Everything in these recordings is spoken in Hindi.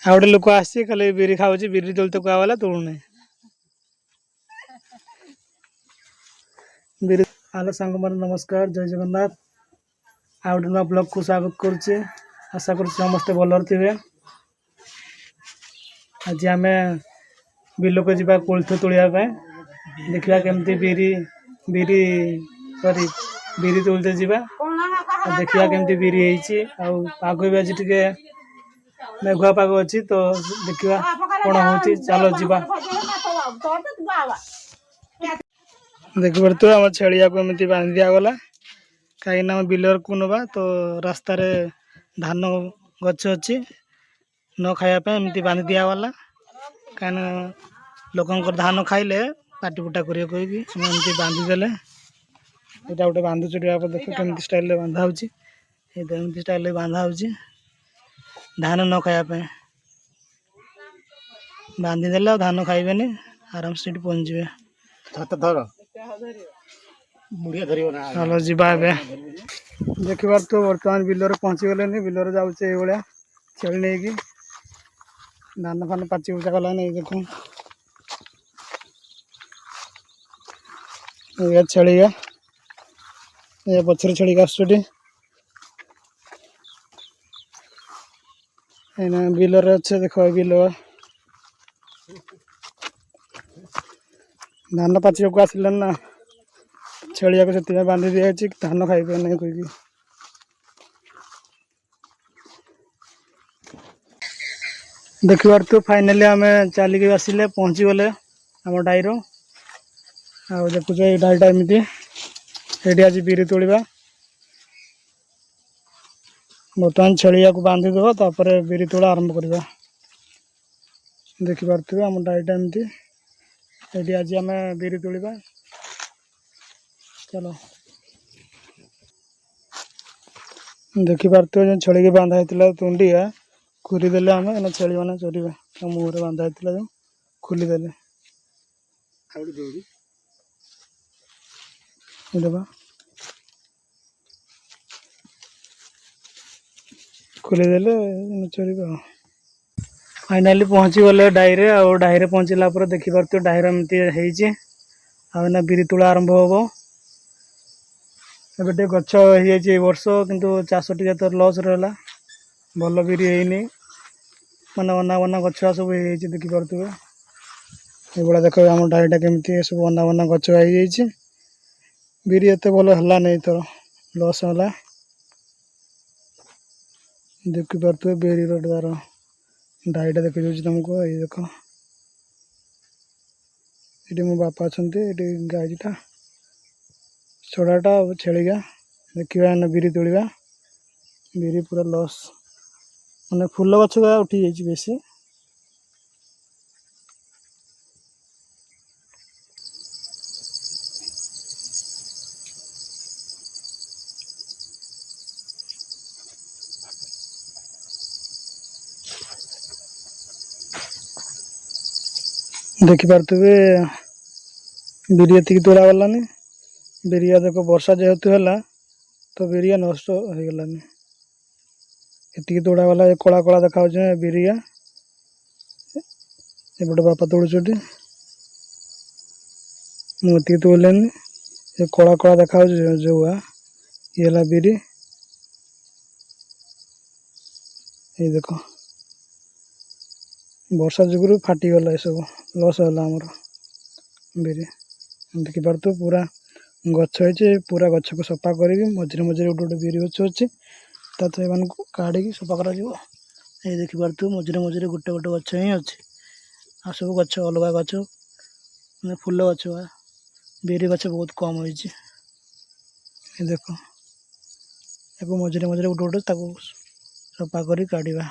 आ गोटे लोक आसी खाली बिरी खाऊँ बिरी तोल तो कहला तोड़ूना बिरी। हेलो सांग मान नमस्कार जय जगन्नाथ आ गोटे नुआ ब्लॉग को स्वागत करुचे आशा कर समस्ते भलर थे। आज आम बिल को जा कोल्थ तोड़ापे देखा केमती बिरी बिरी सॉरी बिरी तोलते जा देखा केमती बिरी पाग भी आज टे मेघुआ पाग अच्छी तो देखा कौन हो चलो जा देखिए तो आम छेड़िया को एमती बांधि दिगला कहीं बिलर को नवा तो रास्ता रे धान गछ अच्छी न खायापे एमती बांधि दिगला कहीं लोक धान खाइले पाटी पुटा कर एमती बांधिदेले यहाँ गोटे बांधुचे देख केमती स्टाइल बांधा होमती स्टाइल बांधा हो धान न खायापे बांधिदेले धान खाइबेनि आराम से पहुँचे चलो जीवा देखिबार तो बर्तमान बिलर पहुँची गले बिलर जाऊे भाया छेली नहीं कि धान फान पाची पूचा गला नहीं देख छेड़िया ये पचर छेड़िक आसुटी बिलर अच्छे देख बिल धान पाचिया को आसिल ना छेड़िया को से बांधि दिखाई धान खाइबे नहीं कही देखिबार तो फाइनाली आम चलिक आसिले पहुँची गले आम डाईर आ देखुच ये डाईटा एमती ये आज बिरी तोड़ा बर्तमान छेड़िया को बांधिदेव तापर बिरी तोड़ा आरंभ करवा देखिपे आम डाईटा एमती ये आज आम बिरी तोड़ा चलो देखिपे जो छेड़ी बांधा होता तुंडिया खुरीदेले आम छेली मैंने चरवे मुहर बांधा होता जो खोलीदेले खोलीदेले चरवे फाइनाली पहुँची गले डाईरे आ डाईरे पहुँचला देखिपे डाईर एमती होना बिरी तुला आरंभ हम एबे गच हो वर्ष किंतु चाष टी तो लस रहा भल बिरी है माने अना बना गछ सब देखिपे ये देख आम डाईटा केमती सब अना बना गछ हो बिरी एत भल है नहीं थर लस है देखिपे बिरी तार डाईटा देखी दूसरी तुमको ये देख ये मो बापा अच्छा गाईटा छड़ाटा छेड़िया देखा बिरी तोड़ा बिरी पूरा लस मैंने फूल गछ उठी जाइए बेसी देखिपे बिरी एति तोड़ा गलानी बिरिया देख वर्षा जेहेतु है तो बिरिया नष्ट हो गलानी एति तोड़ा गला कला कला देखा बिरिया एपटे बापा तोड़ुछटी मुझे तोड़लेनी ये कला कला देखा जो ये बिरी ये देख वर्षा जुगुरु फाटीगला सब लस है आमर बिरी देखिपार तो पूरा गछ है पूरा गछ को सफा करी मझे मझे गोटे गोटे बिरी गछ अच्छी तो ये काढ़ी सफा कर देखिपार तो मझे मझे गोटे गोटे गछ ही अच्छी आ सब गछ अलग गछ मैंने फूल गछ बिरी गछ बहुत कम हो देख मझे मझे गोटे गोटे सफा कर काढ़ा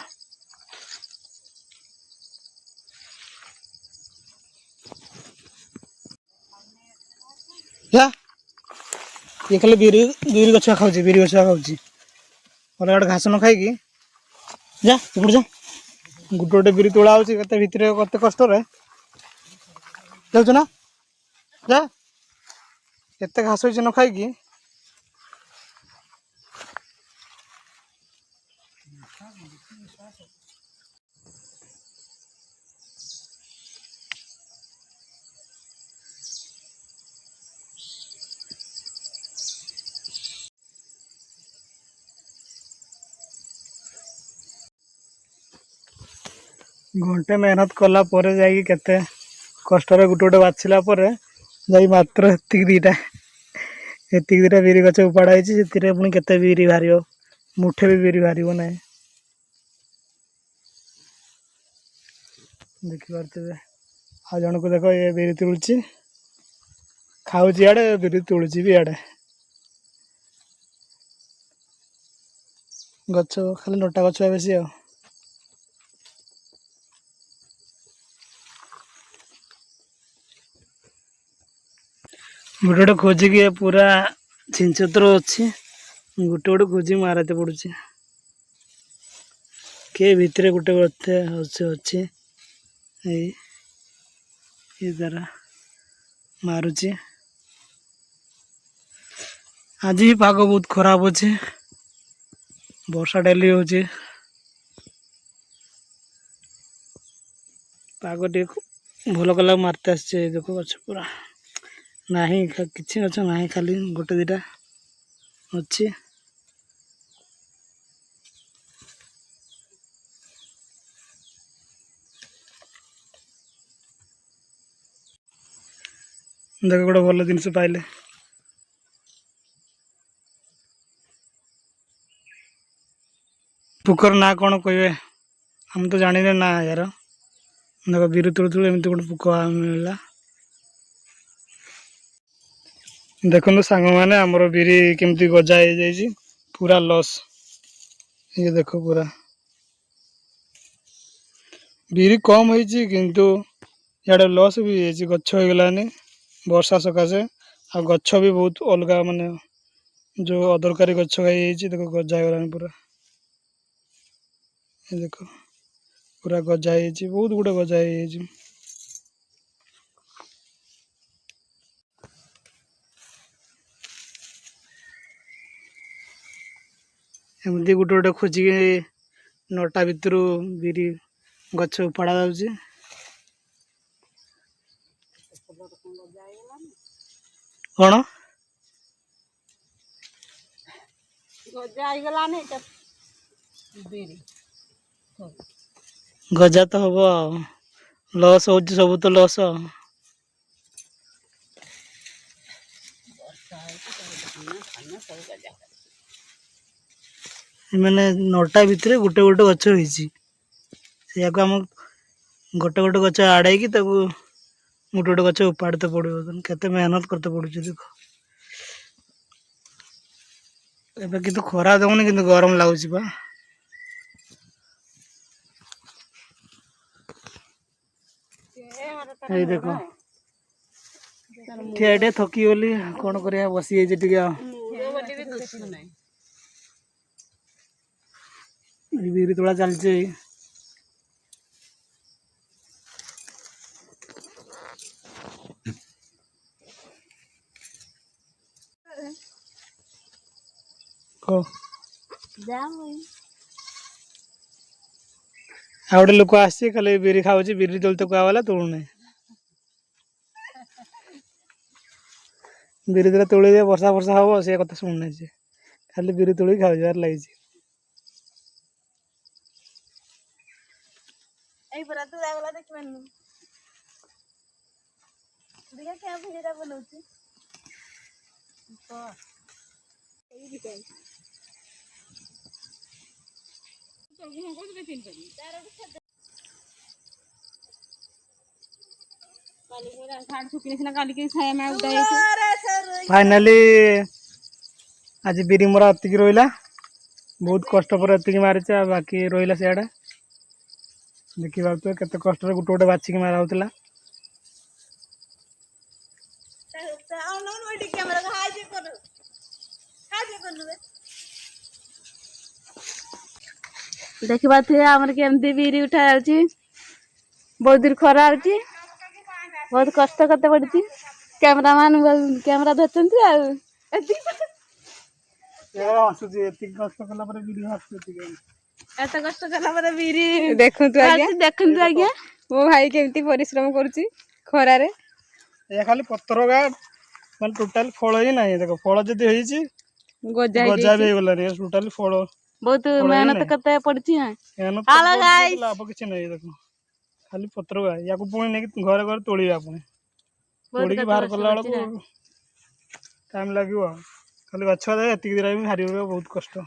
ये खाली बिरी बिरी गछुआ खाऊँ बिरी गछुआ खाऊँ अलग गोटे घास न खाई जा एपट जा गोटे गोटे बिरी तोड़ा हो भितर कत कष्ट जाऊँ ना जा एत घास हो न खाई घंटे मेहनत कला परे जाई केते कष्ट गोटे गोटे बाछिला परे जाई मात्र एतिक दुटा बिरी गछ उपाड़ा से पुणी केते बिरी बाहर मुठे भी बिरी बाहर ना देखिपे आ जन को देख ये बिरी तुलुची खाऊची आड़े बिरी तुलुची भी आड़े गछ खाली नटा गछ बेसी आ गोटे गोटे खोजिकी पूरा छिंचतर अच्छी गोटे गोटे खोजी मारते पड़ुची के भितर गोटे गोटे अच्छे ये द्वारा मारुची आज भी पाग बहुत खराब अच्छे वर्षा डेली हो पाग टे भल कला मारते आसे देख गछ पूरा नहीं किसी गच ना खाली गोटे दुटा अच्छी देख गोटे भल जिनस पाइले पुकर ना कौन कहे हम तो जाने ना यार देख बिरु तुलु तुलु एमती गोटे पुक मिलला देखो सांग मैंने आमर बिरी केमती गजा हो जाए पूरा लॉस ये देखो पूरा बिरी कम होती किंतु याडे लॉस भी गछ हो गलानी वर्षा सकाशे आ गछ भी बहुत अलग माने जो अदरकारी गछ खाई देखो गजा हो गलानी पूरा ये देखो पूरा गजा हो बहुत गुड़े गजा हो एमती गोटे गोटे खोजिकी नटा भितर बिरी गछ उपाड़ा जाऊँगी कौन गजा तो हम लॉस हो सब तो लॉस मैंने नटा भितर गोटे गोटे गछ हो गोटे गोटे गछ आड़े की गोटे गोटे गछ उपाड़ते पड़ो केते मेहनत करते पड़ो देख एबे किंतु खरा दउनी किंतु गरम लगुच बा ये देखो ठियाटे थकी गली कौन कर बसी बिरी तोड़ा चलचे गोटे लोक आसी खाली बिरी खाऊँ बिरी तोलते कहला तोड़ूना बिरी तोड़ा तोड़ दिए वर्षा वर्षा हम से कथा शुणुना सी खाली बिरी तोड़ खाऊ लगी फाइनाली आज बिरी मोरा अतिक रहा बहुत कष्ट पर अतिक मारी बाकी रहा सियाड़े देखी पार्थ केते कष्ट गोटे गोटे बाछिक मारा होता देखी पारे आमर केमती बिरी उठा जाऊँगी बहुत दूर खरा होती बहुत कष्ट करते पड़ी कैमरामैन कैमरा धरती एत कष्ट कला बिरी देखु आज्ञा मो भाई केमती परिश्रम करुच्ची खरारे खाली पतर गाड़ मान टोटाल फल ही ना देख फल जदि गजा भी गलानी टोटाल फल बहुत मेहनत करते पड़ी लाभ किसी ना देख खाली पत्र या पुणी नहीं घर घर तोड़ा पुणी बहुत तोड़िकी कष्ट बाहर मष्ट कला करछि ना। बेलू टाइम लगे खाली गछ एति दिन भी हार बहुत कष्ट।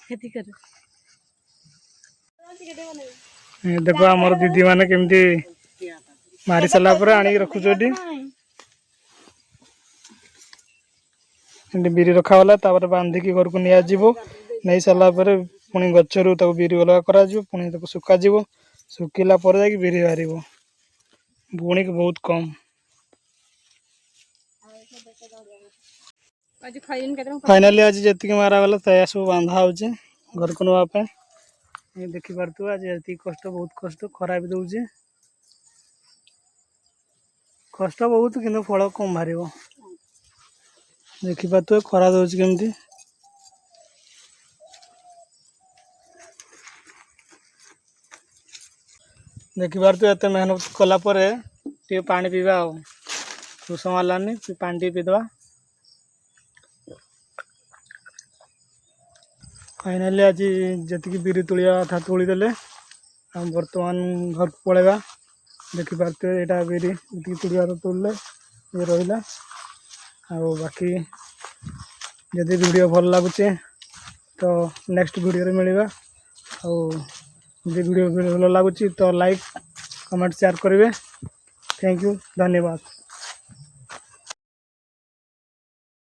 खेती कर देखो आमर दीदी मैंने केमती मारी सारा पर आनी रखुच बिरी रखागला बांधिकी घर को नहीं सारा पुणी गचर बिरी अलग कर पुणी सुखा सुखिला जा बिरी बाहर बुणी की बहुत कम। फाइनाली आज जी मारागला तया सब बांधा हो घर को नापी देखी पार्थ आज ये कष्ट बहुत कष्ट खरा भी दौचे कष्ट बहुत कि फल कम बाहर देखी पार्थ खरा दौर केमती देखी पार्थ एत मेहनत कलापर टे पानी पीवा सुष मारानी पानी टे पीदवा। फाइनाली आज जी बिरी तुलिया था तोड़देले हम बर्तमान घर को पलैबा देखी पार्थे यहाँ बिरी जी तुड़ार तोड़ले ये रहा बाकी जदि वीडियो भल लगुचे तो नेक्स्ट वीडियो मिलवा वीडियो भल लगुच तो लाइक कमेंट शेयर करेंगे। थैंक यू धन्यवाद।